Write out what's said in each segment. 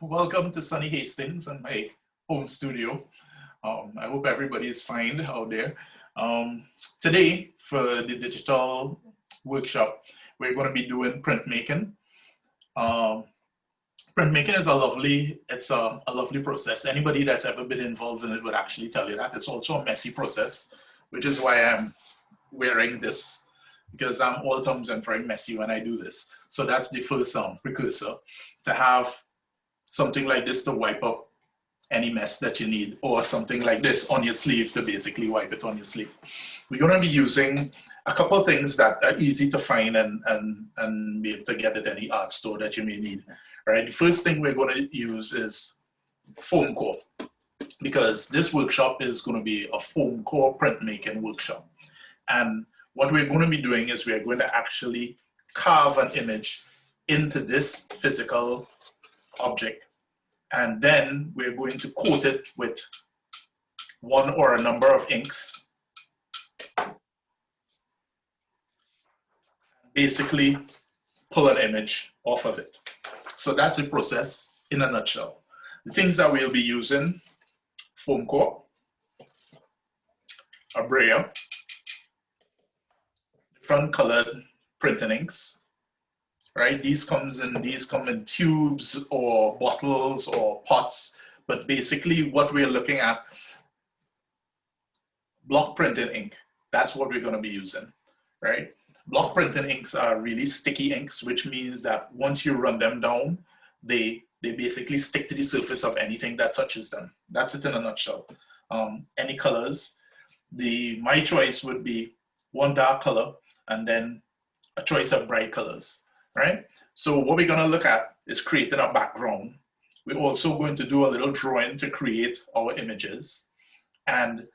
Welcome to sunny Hastings and my home studio. I hope everybody is fine out there. Today, for the digital workshop, we're going to be doing printmaking. Printmaking is a lovely process. Anybody that's ever been involved in it would actually tell you that. It's also a messy process, which is why I'm wearing this, because I'm all thumbs and very messy when I do this. So that's the first precursor, to have something like this to wipe up any mess that you need, or something like this on your sleeve to basically wipe it on your sleeve. We're going to be using a couple of things that are easy to find and be able to get at any art store that you may need. All right, the first thing we're going to use is foam core, because this workshop is going to be a foam core printmaking workshop. And what we're going to be doing is we're going to actually carve an image into this physical object, and then we're going to coat it with one or a number of inks, basically pull an image off of it. So that's the process in a nutshell. The things that we'll be using: foam core, a brayer, different colored printing inks. Right, these come in tubes or bottles or pots, but basically what we're looking at, block printing ink. That's what we're going to be using, right? Block printing inks are really sticky inks, which means that once you run them down, they basically stick to the surface of anything that touches them. That's it in a nutshell. Any colors. My choice would be one dark color and then a choice of bright colors. Right? So what we're going to look at is creating a background. We're also going to do a little drawing to create our images. And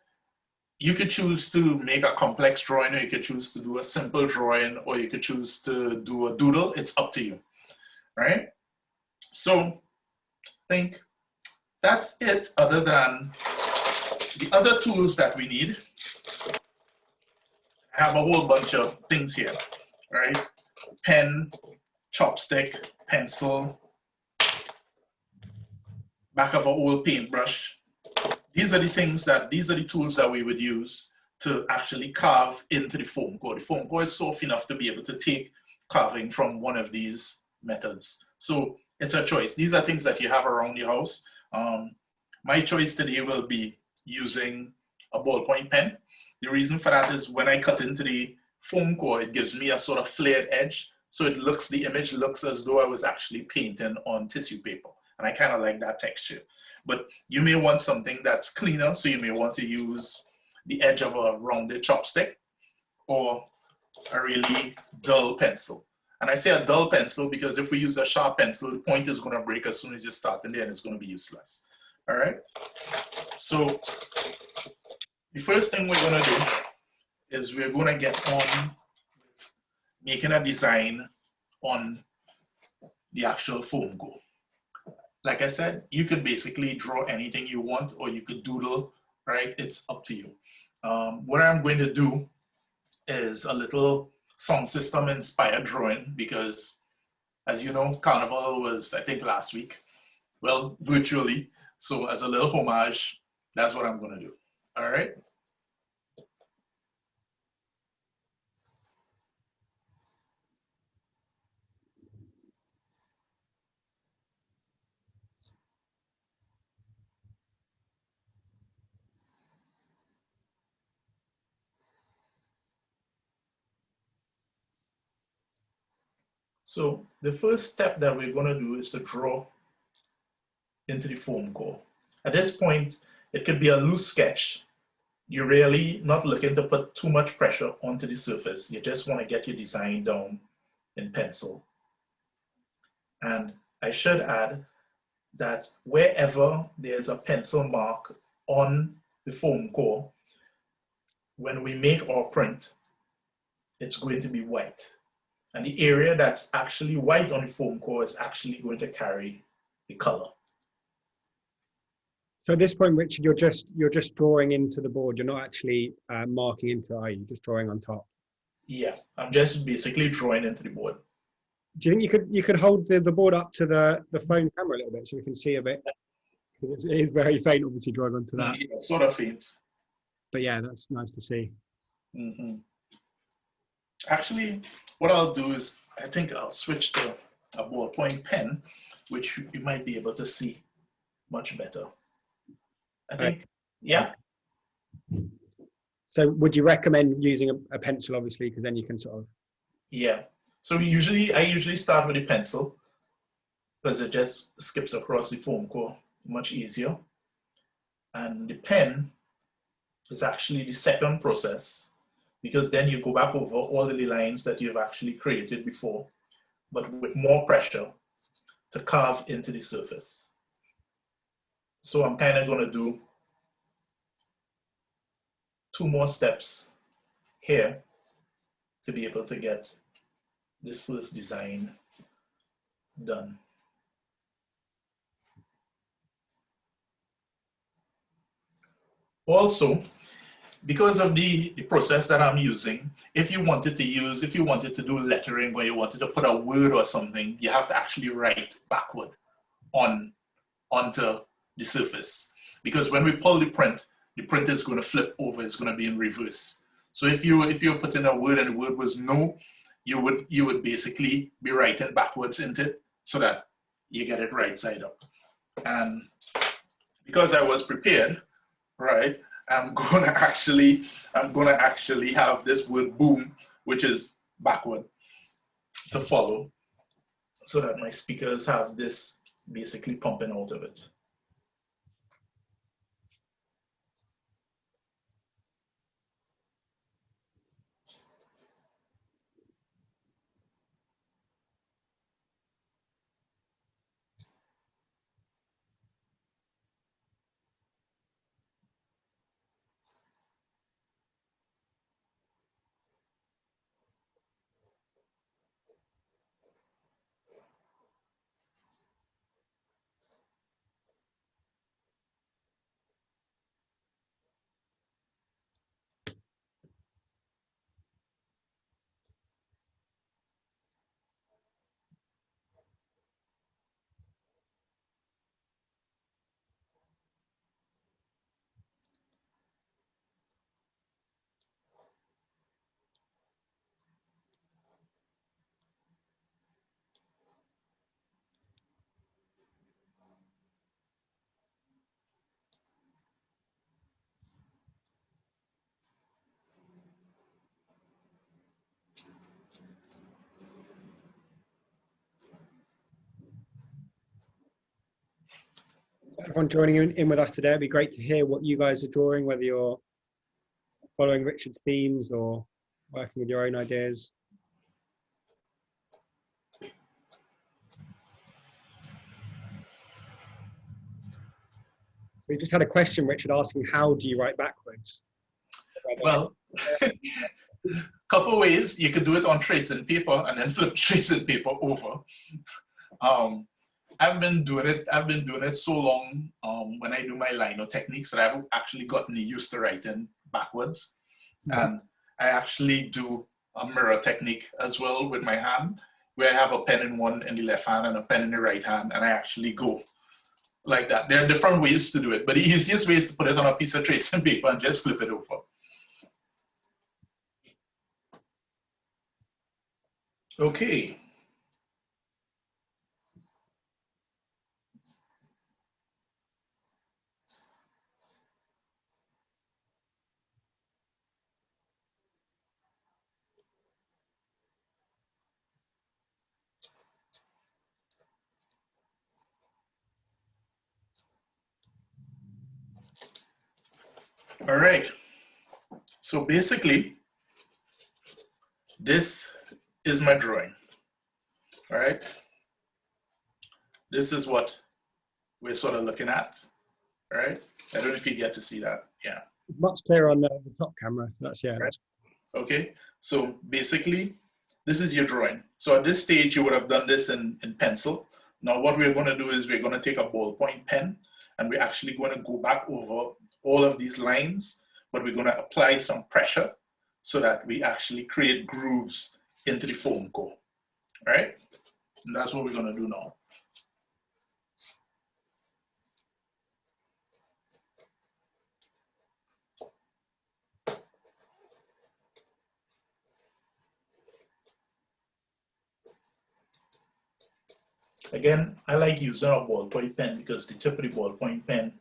you could choose to make a complex drawing, or you could choose to do a simple drawing, or you could choose to do a doodle. It's up to you, right? So I think that's it, other than the other tools that we need. I have a whole bunch of things here, right? Pen, chopstick, pencil, back of an old paintbrush. These are the tools that we would use to actually carve into the foam core. The foam core is soft enough to be able to take carving from one of these methods. So it's a choice. These are things that you have around your house. My choice today will be using a ballpoint pen. The reason for that is when I cut into the foam core, it gives me a sort of flared edge. So the image looks as though I was actually painting on tissue paper. And I kind of like that texture. But you may want something that's cleaner. So you may want to use the edge of a rounded chopstick or a really dull pencil. And I say a dull pencil because if we use a sharp pencil, the point is going to break as soon as you start in there, and it's going to be useless. All right. So the first thing we're going to do is we're going to get on with making a design on the actual foam core. Like I said, you could basically draw anything you want, or you could doodle, right? It's up to you. What I'm going to do is a little sound system inspired drawing, because as you know, Carnival was, I think, last week. Well, virtually. So as a little homage, that's what I'm going to do. All right. So the first step that we're going to do is to draw into the foam core. At this point, it could be a loose sketch. You're really not looking to put too much pressure onto the surface. You just want to get your design down in pencil. And I should add that wherever there's a pencil mark on the foam core, when we make our print, it's going to be white. And the area that's actually white on the foam core is actually going to carry the color. So at this point, Richard, you're just drawing into the board. You're not actually marking into it, are you? Just drawing on top. Yeah, I'm just basically drawing into the board. Do you think you could hold the board up to the phone camera a little bit so we can see a bit? Because it is very faint, obviously, drawing onto that. Yeah, sort of faint. But yeah, that's nice to see. Mm-hmm. Actually, what I'll do is, I think I'll switch to a ballpoint pen, which you might be able to see much better. I think, yeah. So would you recommend using a pencil, obviously, because then you can sort of... Yeah. So I usually start with a pencil because it just skips across the foam core much easier. And the pen is actually the second process, because then you go back over all the lines that you've actually created before, but with more pressure to carve into the surface. So I'm kind of going to do 2 more steps here to be able to get this first design done. Also, because of the process that I'm using, if you wanted to do lettering or you wanted to put a word or something, you have to actually write backward onto the surface. Because when we pull the print is going to flip over, it's going to be in reverse. So if you're putting a word and the word was no, you would basically be writing backwards into it so that you get it right side up. And because I was prepared, right, I'm gonna actually have this word boom, which is backward, to follow, so that my speakers have this basically pumping out of it. Everyone joining in with us today, it'd be great to hear what you guys are drawing, whether you're following Richard's themes or working with your own ideas. We just had a question, Richard, asking how do you write backwards? Well, couple ways. You could do it on tracing paper and then flip tracing paper over. I've been doing it so long when I do my lino techniques that I've actually gotten used to writing backwards. And I actually do a mirror technique as well with my hand, where I have a pen in the left hand and a pen in the right hand, and I actually go like that. There are different ways to do it, but the easiest way is to put it on a piece of tracing paper and just flip it over. Okay. All right. So basically, this is my drawing. All right. This is what we're sort of looking at. All right. I don't know if you get to see that. Yeah. Much clearer on the top camera. So that's, yeah. Right. Okay. So basically, this is your drawing. So at this stage, you would have done this in pencil. Now, what we're going to do is we're going to take a ballpoint pen and we're actually going to go back over all of these lines, but we're going to apply some pressure so that we actually create grooves into the foam core. All right. And that's what we're going to do now. Again, I like using a ballpoint pen because the tip of the ballpoint pen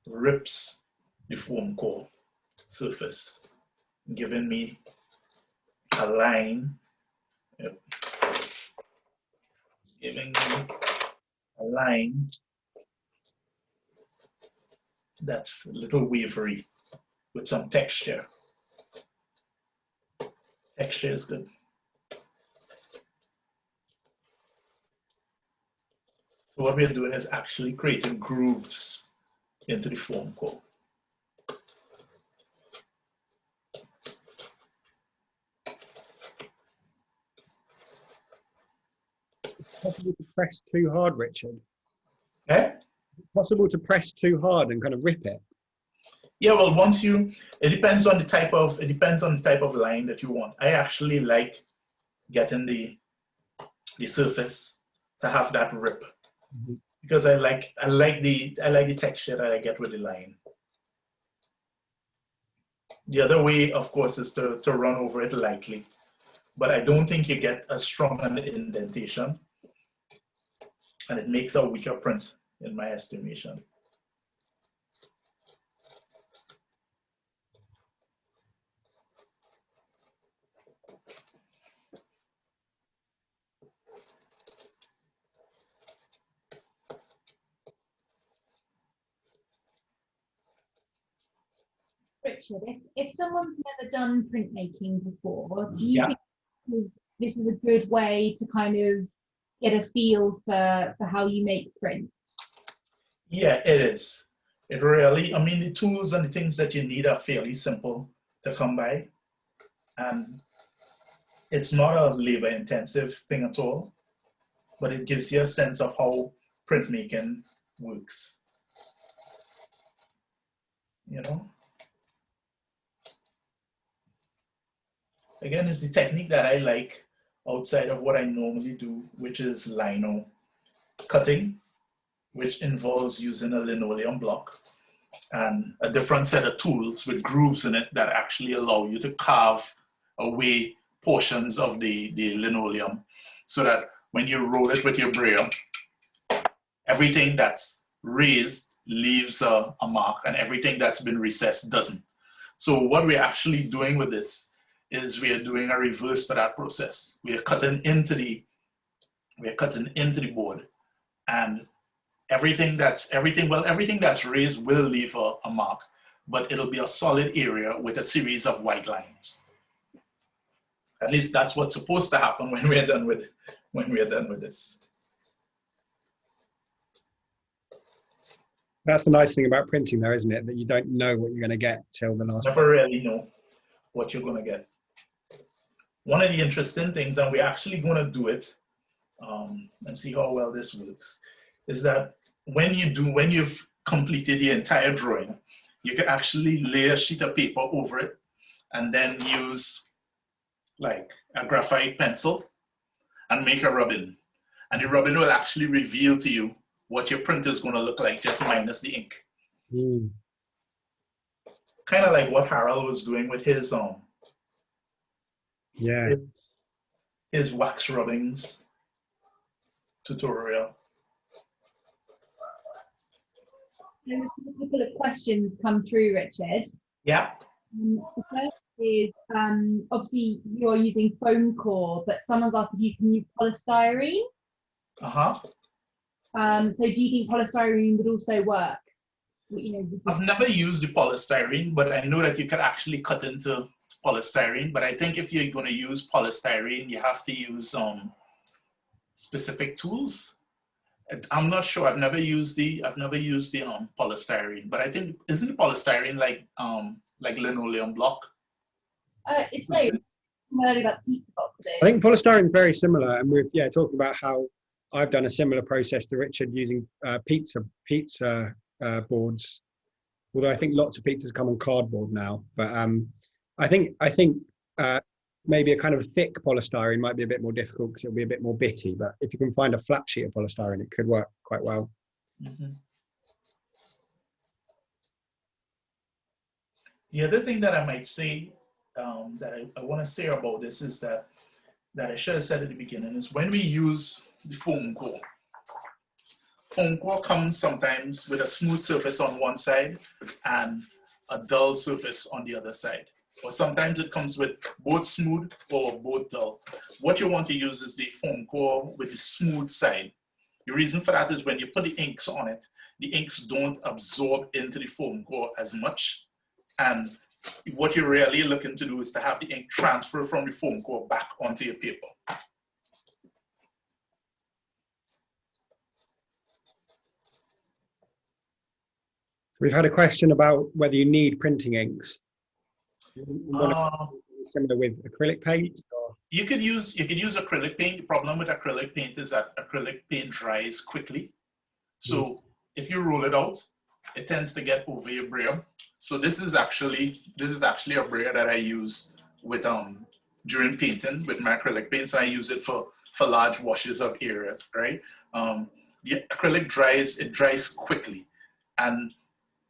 rips the foam core surface, giving me a line, giving me a line that's a little wavery with some texture. Texture is good. So what we're doing is actually creating grooves into the foam core. Possible to press too hard, Richard? Eh? Possible to press too hard and kind of rip it? Yeah, well, it depends on the type of line that you want. I actually like getting the surface to have that rip, because I like the texture that I get with the line. The other way, of course, is to run over it lightly, but I don't think you get as strong an indentation, and it makes a weaker print, in my estimation. Richard, if someone's never done printmaking before, do you think this is a good way to kind of get a feel for how you make prints? Yeah, it is. It really, I mean, the tools and the things that you need are fairly simple to come by. And it's not a labor-intensive thing at all, but it gives you a sense of how printmaking works. You know? Again, it's the technique that I like outside of what I normally do, which is lino cutting, which involves using a linoleum block and a different set of tools with grooves in it that actually allow you to carve away portions of the linoleum, so that when you roll it with your brayer, everything that's raised leaves a mark, and everything that's been recessed doesn't. So what we're actually doing with this is we are doing a reverse for that process. We are cutting into the board, and everything that's raised will leave a mark, but it'll be a solid area with a series of white lines. At least that's what's supposed to happen when we're done with this. That's the nice thing about printing, though, isn't it? That you don't know what you're going to get till the last. Never really know what you're going to get. One of the interesting things, and we're actually going to do it and see how well this works, is that when you've completed the entire drawing, you can actually lay a sheet of paper over it and then use like a graphite pencil and make a rubbing. And the rubbing will actually reveal to you what your print is going to look like, just minus the ink. Kind of like what Harold was doing with his his wax rubbings tutorial. There are a couple of questions come through, Richard. Yeah. The first is, obviously you're using foam core, but someone's asked if you can use polystyrene. Uh-huh. So do you think polystyrene would also work? You know, I've never used the polystyrene, but I know that you could actually cut into polystyrene. But I think if you're going to use polystyrene, you have to use specific tools. I'm not sure. I've never used the polystyrene, but I think, isn't the polystyrene like linoleum block? It's like about pizza boxes. I think polystyrene is very similar, and we're talking about how I've done a similar process to Richard using pizza boards. Although I think lots of pizzas come on cardboard now, but I think maybe a kind of thick polystyrene might be a bit more difficult because it'll be a bit more bitty, but if you can find a flat sheet of polystyrene, it could work quite well. Mm-hmm. The other thing that I might say, that I want to say about this is that I should have said at the beginning, is when we use the foam core comes sometimes with a smooth surface on one side and a dull surface on the other side. Or sometimes it comes with both smooth or both dull. What you want to use is the foam core with the smooth side. The reason for that is when you put the inks on it, the inks don't absorb into the foam core as much. And what you're really looking to do is to have the ink transfer from the foam core back onto your paper. We've had a question about whether you need printing inks. Similar with acrylic paint? Or? You could use acrylic paint. The problem with acrylic paint is that acrylic paint dries quickly. So if you roll it out, it tends to get over your brayer. So this is actually a brayer that I use with during painting with my acrylic paints. I use it for large washes of areas, right? The acrylic dries quickly, and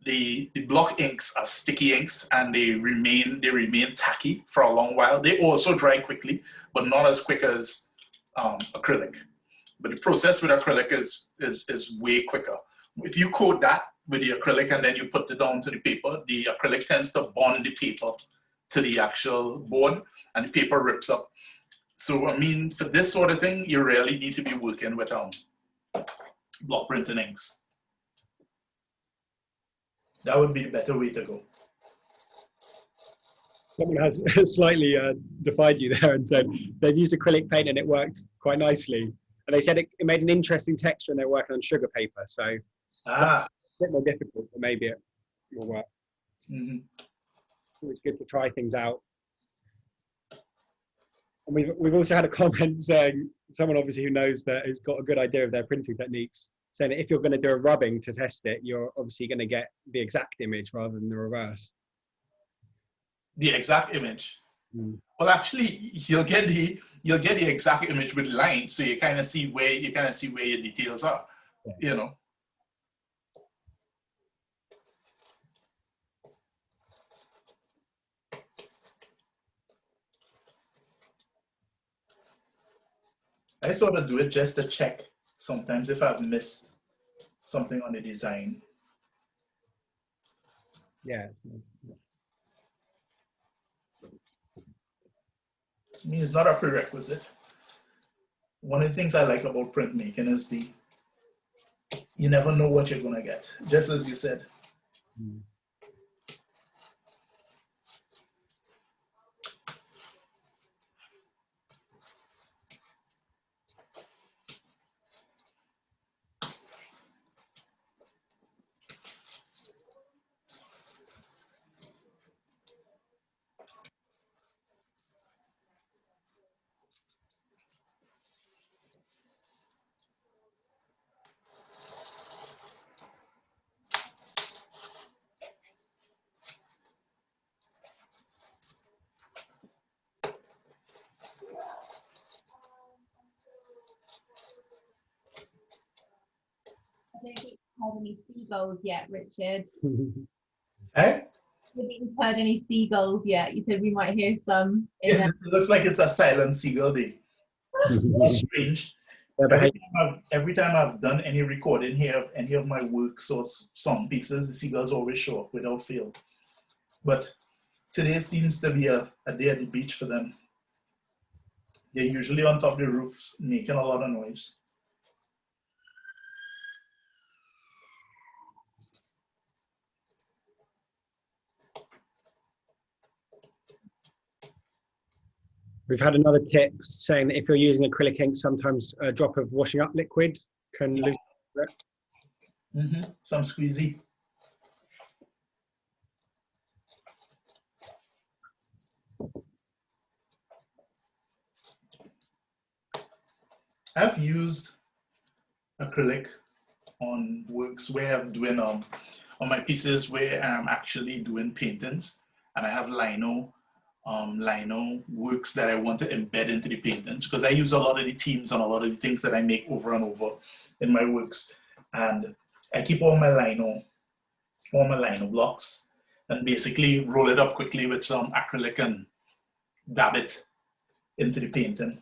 the block inks are sticky inks, and they remain tacky for a long while. They also dry quickly, but not as quick as acrylic. But the process with acrylic is way quicker. If you coat that with the acrylic and then you put it down to the paper, the acrylic tends to bond the paper to the actual board, and the paper rips up. So I mean, for this sort of thing, you really need to be working with block printing inks. That would be the better way to go. Someone has slightly defied you there and said they've used acrylic paint and it works quite nicely. And they said it made an interesting texture and they're working on sugar paper. So a bit more difficult, but maybe it will work. Mm-hmm. It's good to try things out. And we've also had a comment saying, someone obviously who knows that has got a good idea of their printing techniques, saying that if you're going to do a rubbing to test it, you're obviously going to get the exact image rather than the reverse. The exact image. Well, actually, you'll get the exact image with lines, so you kind of see where your details are. Yeah. You know. I sort of do it just to check sometimes if I've missed something on the design. Yeah. I mean, it's not a prerequisite. One of the things I like about printmaking is you never know what you're going to get, just as you said. I don't think you've heard any seagulls yet, Richard. Hey? I don't think you've heard any seagulls yet. You said we might hear some. It looks like it's a silent seagull day. That's strange. Every time I've done any recording here of any of my works or song pieces, the seagulls always show up without fail. But today seems to be a day at the beach for them. They're usually on top of the roofs, making a lot of noise. We've had another tip saying that if you're using acrylic ink, sometimes a drop of washing up liquid can loosen it. Some squeezy. I've used acrylic on works where I'm doing on my pieces where I'm actually doing paintings, and I have lino Lino works that I want to embed into the paintings, because I use a lot of the themes and a lot of the things that I make over and over in my works. And I keep all my Lino blocks and basically roll it up quickly with some acrylic and dab it into the painting.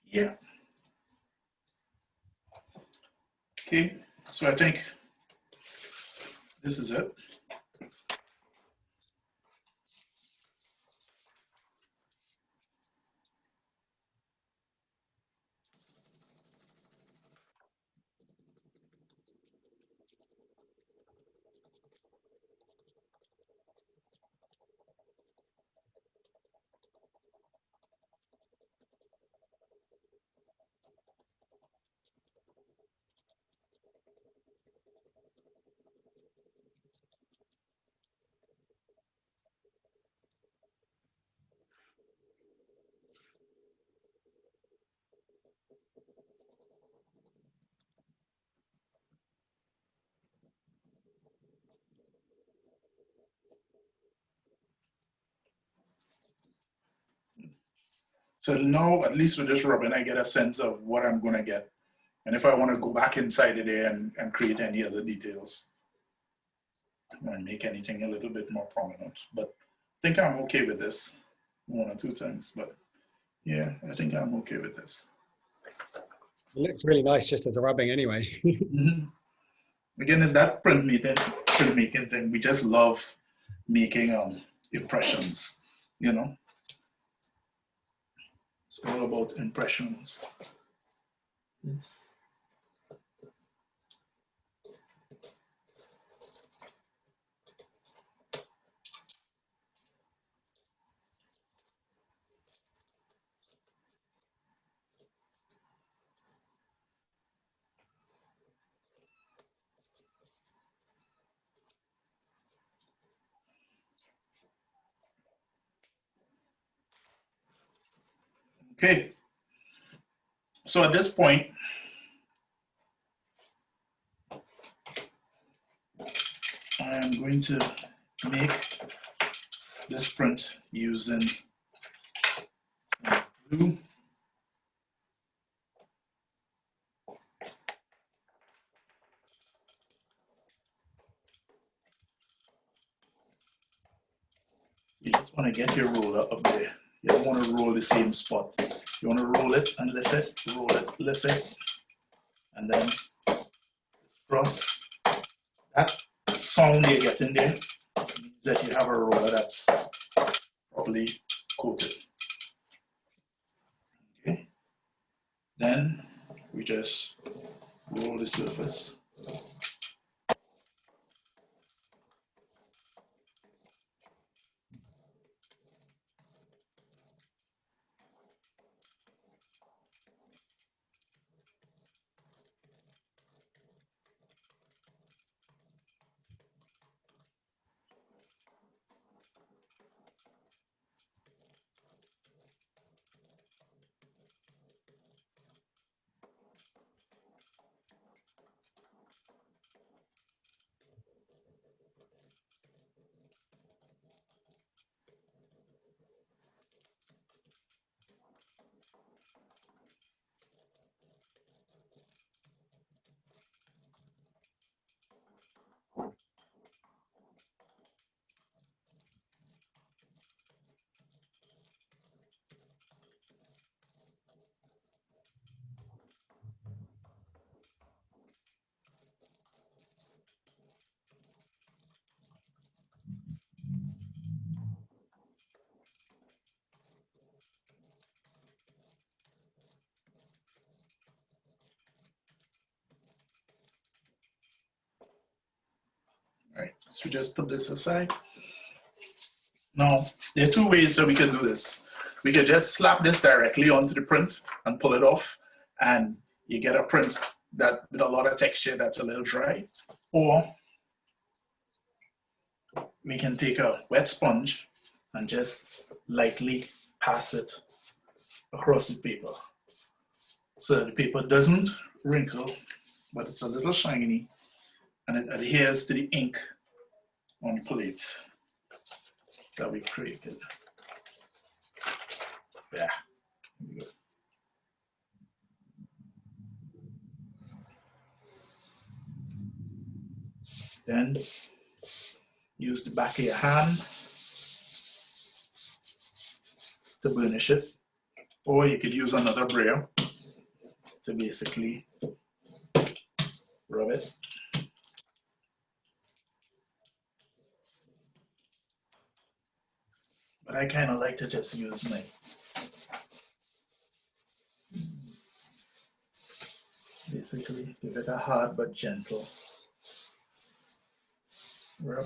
Yeah. Okay, so I think this is it. So now, at least with this rubbing, I get a sense of what I'm gonna get. And if I wanna go back inside of there and create any other details, and make anything a little bit more prominent. But I think I'm okay with this 1 or 2 times, but yeah, I think I'm okay with this. It looks really nice just as a rubbing anyway. Mm-hmm. Again, it's that printmaking thing. We just love making impressions, you know? It's all about impressions. Yes. Okay, so at this point, I am going to make this print using some glue. You just want to get your roller up there. You don't want to roll the same spot. You want to roll it and lift it, roll it, lift it, and then cross. That sound you get in there means that you have a roller that's properly coated. Okay. Then we just roll the surface. So just put this aside. Now, there are two ways that we can do this. We can just slap this directly onto the print and pull it off, and you get a print that with a lot of texture that's a little dry. Or we can take a wet sponge and just lightly pass it across the paper so that the paper doesn't wrinkle, but it's a little shiny and it adheres to the ink on the plate that we created. Yeah. Then use the back of your hand to burnish it, or you could use another brayer to basically rub it. But I kind of like to just use my basically give it a hard but gentle rub.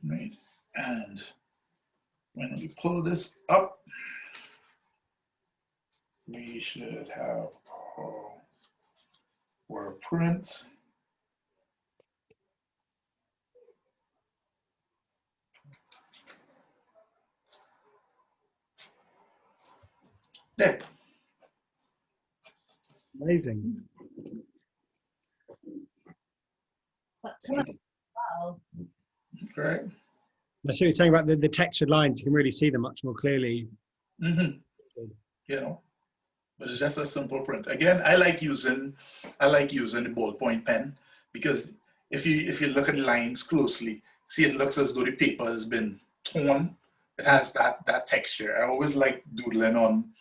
Right, and when we pull this up, we should have our print. There. Amazing. Wow. Correct. I see what you're saying about the textured lines. You can really see them much more clearly. Mm-hmm. You know, but it's just a simple print. Again, I like using the ballpoint pen because if you look at the lines closely, see it looks as though the paper has been torn. It has that texture. I always like doodling on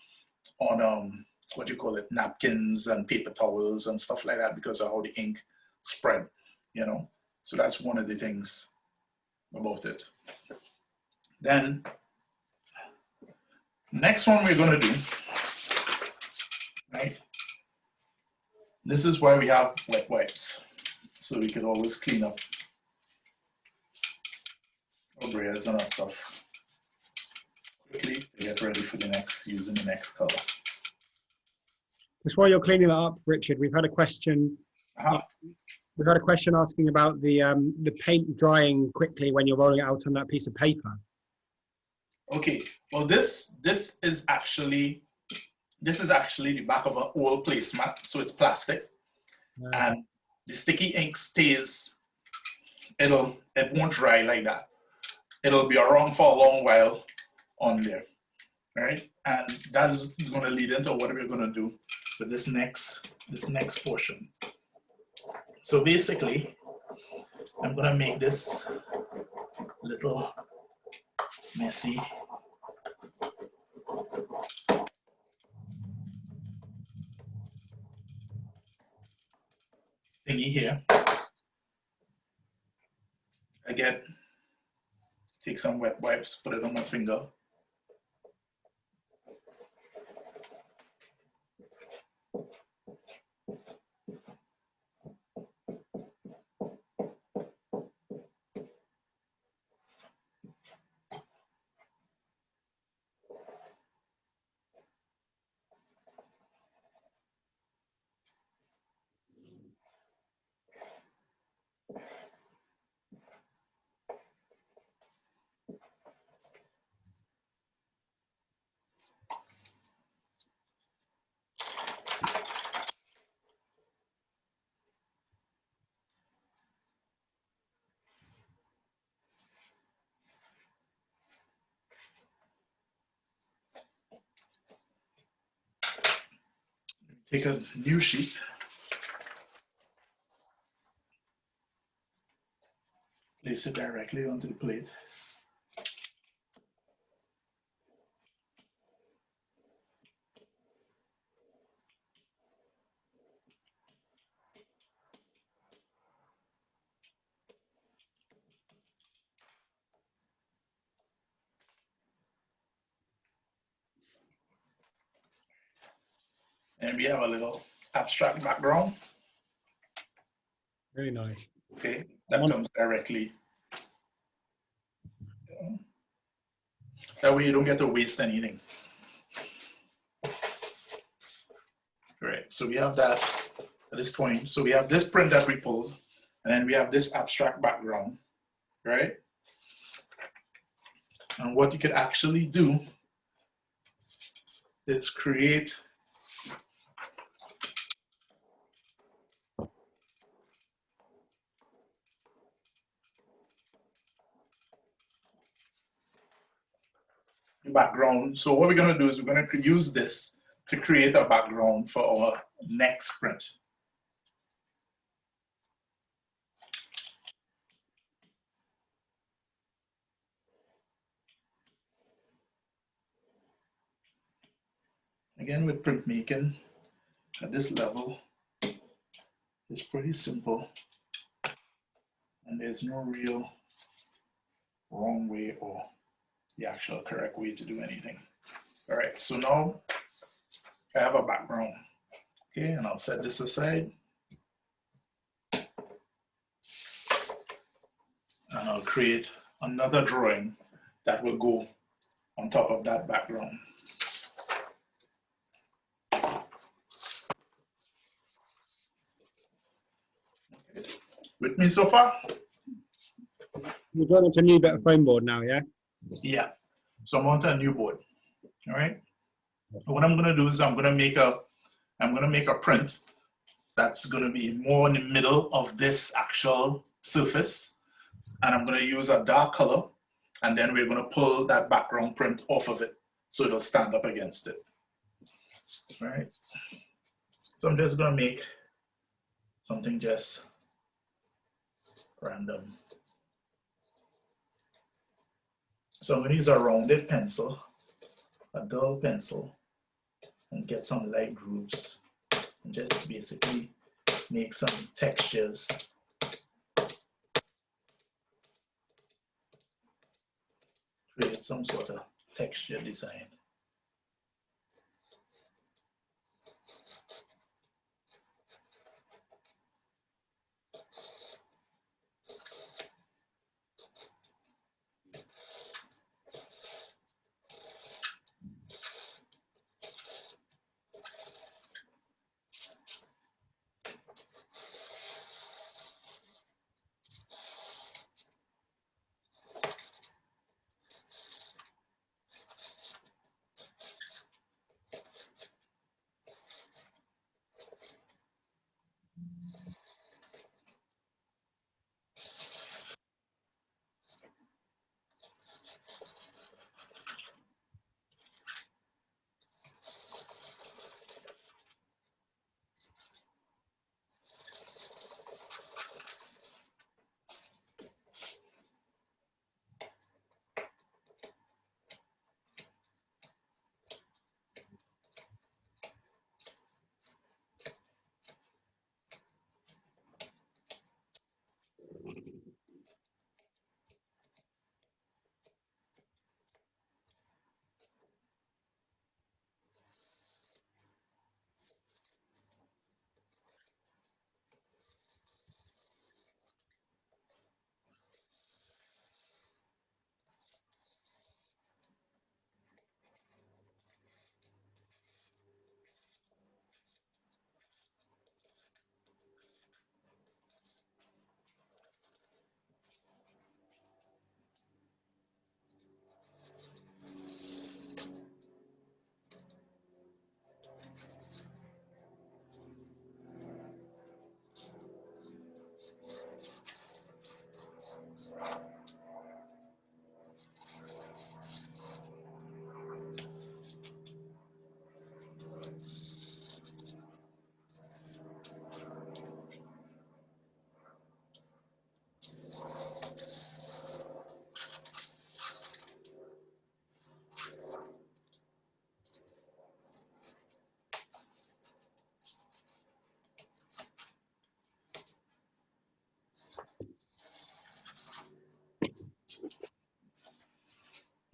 what you call it, napkins and paper towels and stuff like that because of how the ink spread, you know. So that's one of the things about it. Then next one we're going to do, right? This is why we have wet wipes, so we can always clean up our brayers and our stuff quickly to get ready for the next, using the next color. Just while you're cleaning that up, Richard, we've had a question. We've had a question asking about the paint drying quickly when you're rolling it out on that piece of paper. Okay, well this is actually the back of an old placemat, so it's plastic, and the sticky ink stays. It won't dry like that. It'll be around for a long while on there, right? And that's going to lead into what we're going to do with this next portion. So basically, I'm going to make this little messy thingy here. Again, take some wet wipes, put it on my finger. Take a new sheet. Place it directly onto the plate. And we have a little abstract background. Very nice. Okay, that comes directly. That way you don't get to waste anything. Great, so we have that at this point. So we have this print that we pulled, and then we have this abstract background, right? And what you could actually do is create the background. So what we're going to do is we're going to use this to create a background for our next print. Again, with printmaking at this level, it's pretty simple, and there's no real wrong way or the actual correct way to do anything. All right, so now I have a background, okay, and I'll set this aside. And I'll create another drawing that will go on top of that background. Okay. With me so far? You're drawing onto a new bit of foam board now, yeah? Yeah, so I'm onto a new board, all right? What I'm gonna do is I'm gonna make a print that's gonna be more in the middle of this actual surface, and I'm gonna use a dark color, and then we're gonna pull that background print off of it so it'll stand up against it. All right, so I'm just gonna make something just random. So I'm gonna use a rounded pencil, a dull pencil, and get some light grooves and just basically make some textures. Create some sort of texture design.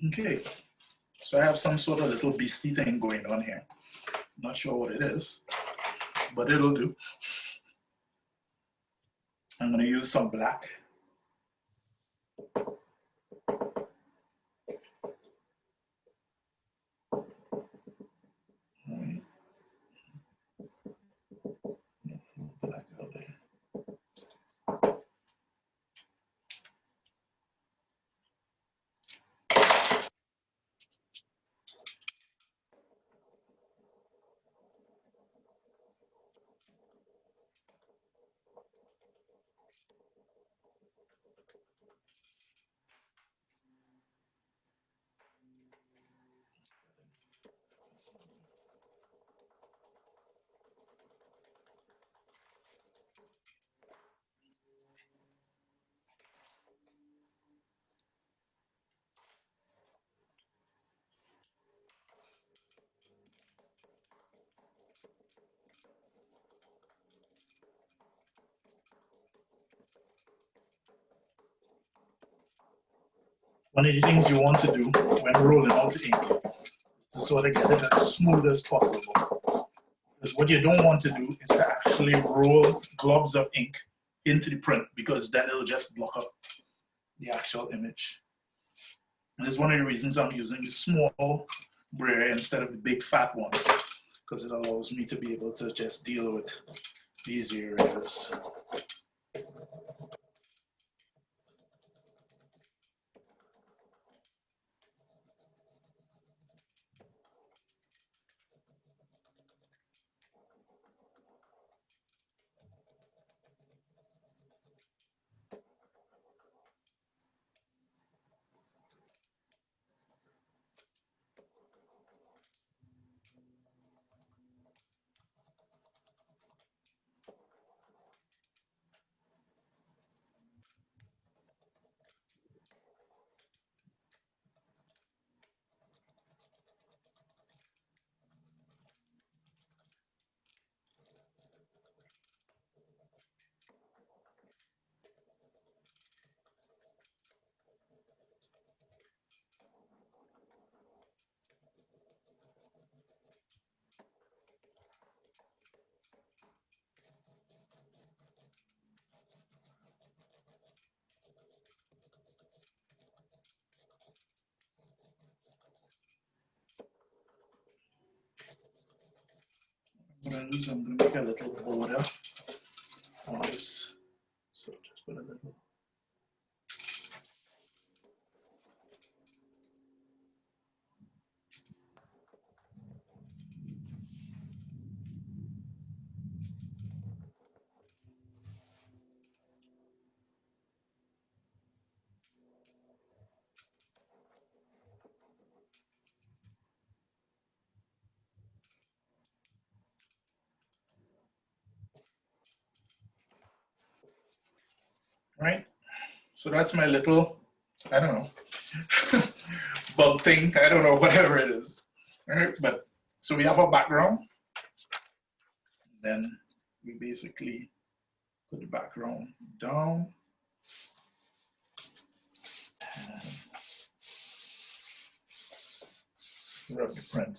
Okay, so I have some sort of little beastie thing going on here. Not sure what it is, but it'll do. I'm going to use some black. Black out there. One of the things you want to do when rolling out the ink is to sort of get it as smooth as possible. Because what you don't want to do is to actually roll globs of ink into the print, because then it'll just block up the actual image. And it's one of the reasons I'm using the small brayer instead of the big fat one, because it allows me to be able to just deal with these areas. I'm going to make a little border on this. So just put a little. Right? So that's my little, I don't know, bug thing. I don't know, whatever it is. All right, but so we have our background. Then we basically put the background down. And rub the print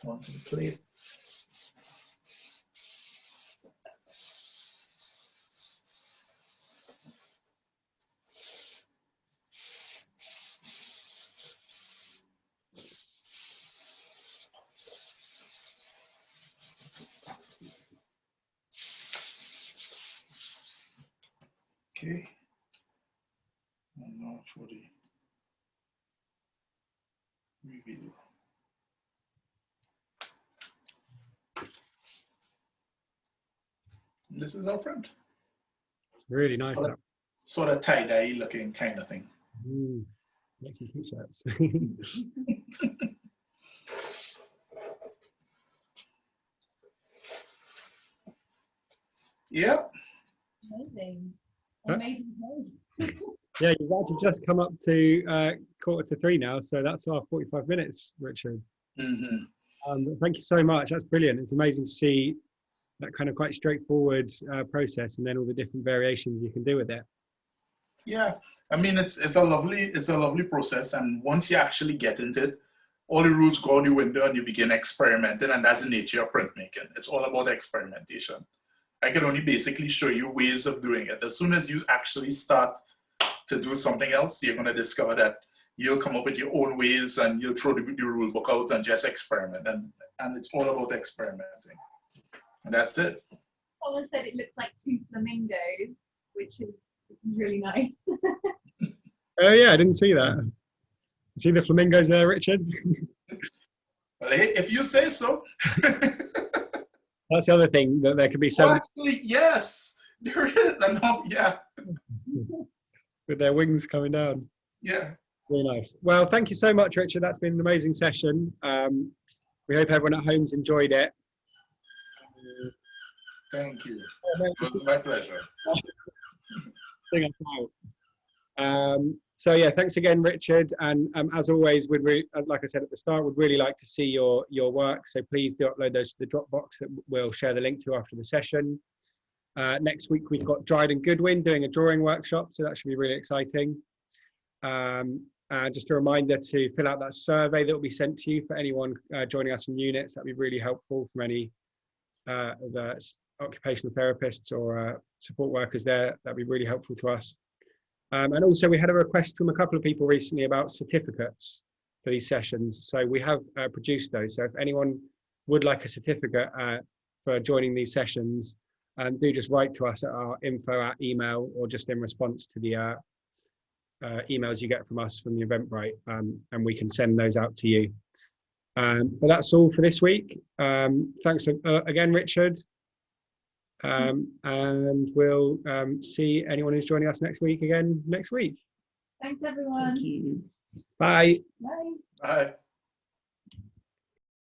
onto the plate. Okay, and now for the reveal. And this is our print. It's really nice. Sort of tie-dye looking kind of thing. Make some t-shirts. Yep. Amazing. Amazing. Yeah, you've actually just come up to 2:45 now, so that's our 45 minutes, Richard. Thank you so much. That's brilliant. It's amazing to see that kind of quite straightforward process, and then all the different variations you can do with it. Yeah, I mean it's a lovely process, and once you actually get into it, all the rules go out the window and you begin experimenting, and that's the nature of printmaking. It's all about experimentation. I can only basically show you ways of doing it. As soon as you actually start to do something else, you're going to discover that you'll come up with your own ways and you'll throw the rule book out and just experiment. And it's all about experimenting. And that's it. Someone said it looks like two flamingos, which is really nice. Oh yeah, I didn't see that. See the flamingos there, Richard? Well, hey, if you say so. That's the other thing, that there could be so many. Actually, yes, there is. Yeah. With their wings coming down. Yeah. Really nice. Well, thank you so much, Richard. That's been an amazing session. We hope everyone at home's enjoyed it. Thank you. It was my pleasure. So yeah, thanks again, Richard. And as always, like I said at the start, we'd really like to see your work. So please do upload those to the Dropbox that we'll share the link to after the session. Next week, we've got Dryden Goodwin doing a drawing workshop. So that should be really exciting. Just a reminder to fill out that survey that will be sent to you for anyone joining us in units. That'd be really helpful from any of the occupational therapists or support workers there. That'd be really helpful to us. And also we had a request from a couple of people recently about certificates for these sessions. So we have produced those. So if anyone would like a certificate for joining these sessions, do just write to us at our info@email or just in response to the emails you get from us from the Eventbrite, and we can send those out to you. But that's all for this week. Thanks again, Richard. And we'll see anyone who's joining us next week again next week. Thanks, everyone. Thank you. Bye. Bye. Bye.